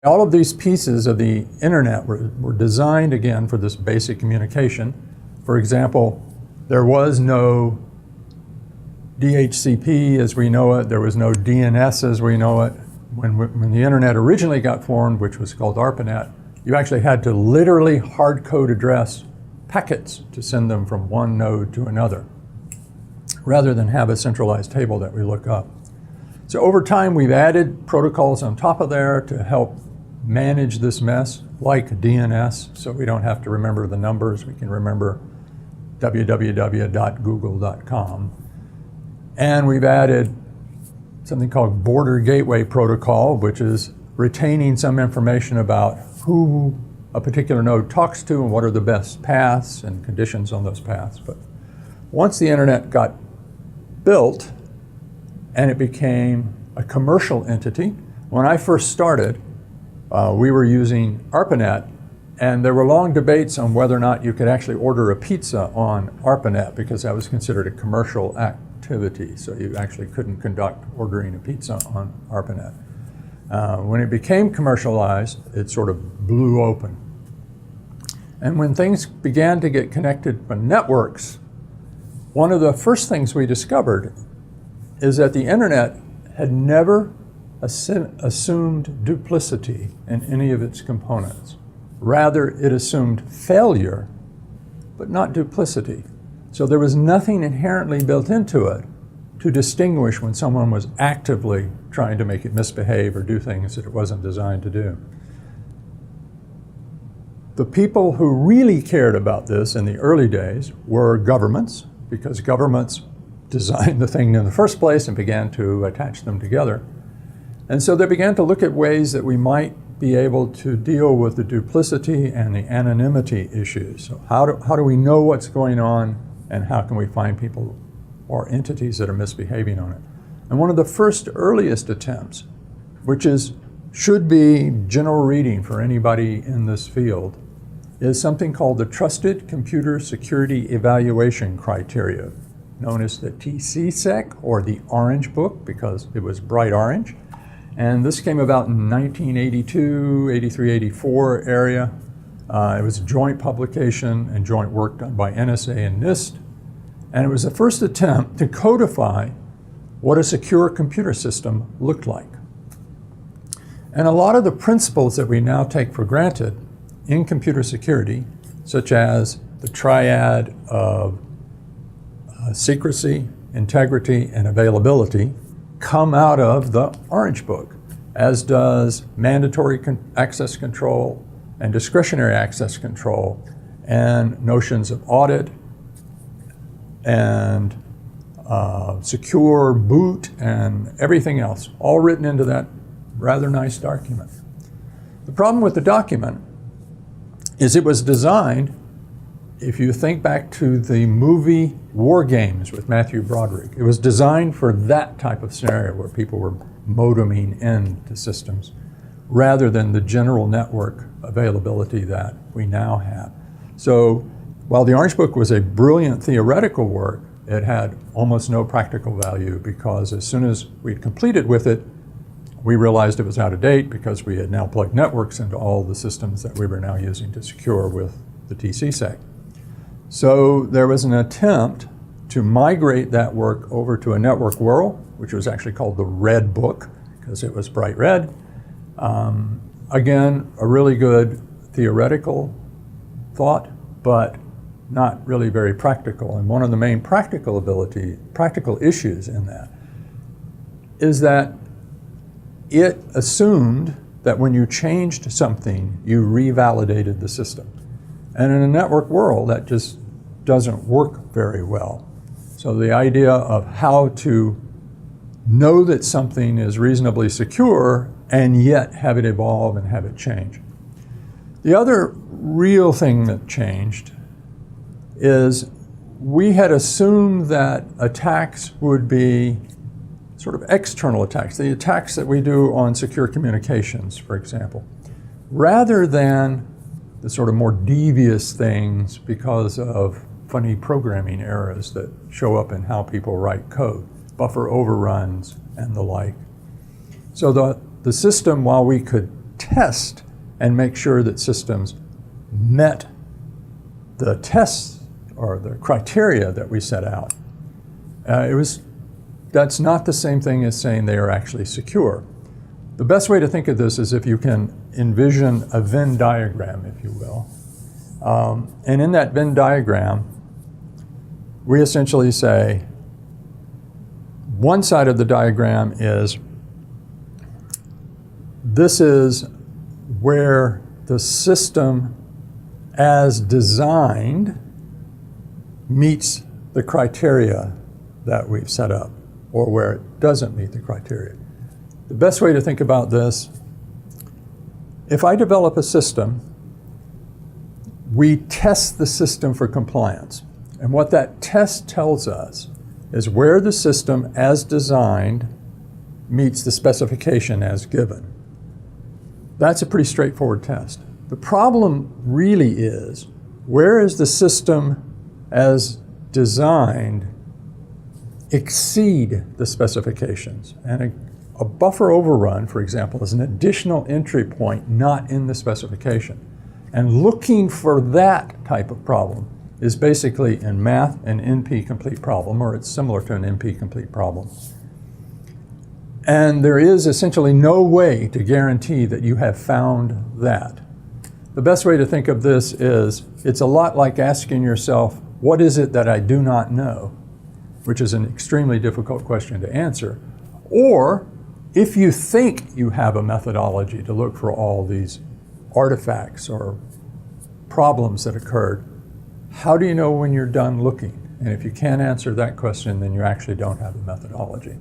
All of these pieces of the internet were designed, again, for this basic communication. For example, there was no DHCP as we know it. There was no DNS as we know it. When the internet originally got formed, which was called ARPANET, you actually had to literally hard code address packets to send them from one node to another, rather than have a centralized table that we look up. So over time, we've added protocols on top of there to help manage this mess, like DNS, so we don't have to remember the numbers. We can remember www.google.com. And we've added something called border gateway protocol, which is retaining some information about who a particular node talks to and what are the best paths and conditions on those paths. But once the internet got built and it became a commercial entity, when I first started, we were using ARPANET, and there were long debates on whether or not you could actually order a pizza on ARPANET, because that was considered a commercial activity. So you actually couldn't conduct ordering a pizza on ARPANET. When it became commercialized, it sort of blew open. And when things began to get connected to networks, one of the first things we discovered is that the internet had never assumed duplicity in any of its components. Rather, it assumed failure, but not duplicity. So there was nothing inherently built into it to distinguish when someone was actively trying to make it misbehave or do things that it wasn't designed to do. The people who really cared about this in the early days were governments, because governments designed the thing in the first place and began to attach them together. And so they began to look at ways that we might be able to deal with the duplicity and the anonymity issues. So how do we know what's going on, and how can we find people or entities that are misbehaving on it? And one of the first earliest attempts, which should be general reading for anybody in this field, is something called the Trusted Computer Security Evaluation Criteria, known as the TCSEC, or the Orange Book, because it was bright orange. And this came about in 1982, 83, 84 area. It was a joint publication and joint work done by NSA and NIST. And it was the first attempt to codify what a secure computer system looked like. And a lot of the principles that we now take for granted in computer security, such as the triad of secrecy, integrity, and availability, come out of the Orange Book, as does mandatory access control and discretionary access control, and notions of audit and secure boot and everything else, all written into that rather nice document. The problem with the document is it was designed, if you think back to the movie War Games with Matthew Broderick, it was designed for that type of scenario where people were modeming into systems rather than the general network availability that we now have. So while the Orange Book was a brilliant theoretical work, it had almost no practical value, because as soon as we'd completed with it, we realized it was out of date, because we had now plugged networks into all the systems that we were now using to secure with the TCSEC. So there was an attempt to migrate that work over to a network world, which was actually called the Red Book, because it was bright red. Again, a really good theoretical thought, but not really very practical. And one of the main practical issues in that is that it assumed that when you changed something, you revalidated the system. And in a network world, that just doesn't work very well. So the idea of how to know that something is reasonably secure and yet have it evolve and have it change. The other real thing that changed is we had assumed that attacks would be sort of external attacks, the attacks that we do on secure communications, for example, rather than the sort of more devious things because of funny programming errors that show up in how people write code, buffer overruns and the like. So the system, while we could test and make sure that systems met the tests or the criteria that we set out. That's not the same thing as saying they are actually secure. The best way to think of this is if you can envision a Venn diagram, if you will. And in that Venn diagram, we essentially say, one side of the diagram is, this is where the system as designed meets the criteria that we've set up, or where it doesn't meet the criteria. The best way to think about this, if I develop a system, we test the system for compliance. And what that test tells us is where the system as designed meets the specification as given. That's a pretty straightforward test. The problem really is, where is the system as designed exceed the specifications? And a buffer overrun, for example, is an additional entry point not in the specification. And looking for that type of problem is basically, in math, an NP-complete problem, or it's similar to an NP-complete problem. And there is essentially no way to guarantee that you have found that. The best way to think of this is, it's a lot like asking yourself, what is it that I do not know? Which is an extremely difficult question to answer. Or, if you think you have a methodology to look for all these artifacts or problems that occurred, how do you know when you're done looking? And if you can't answer that question, then you actually don't have a methodology.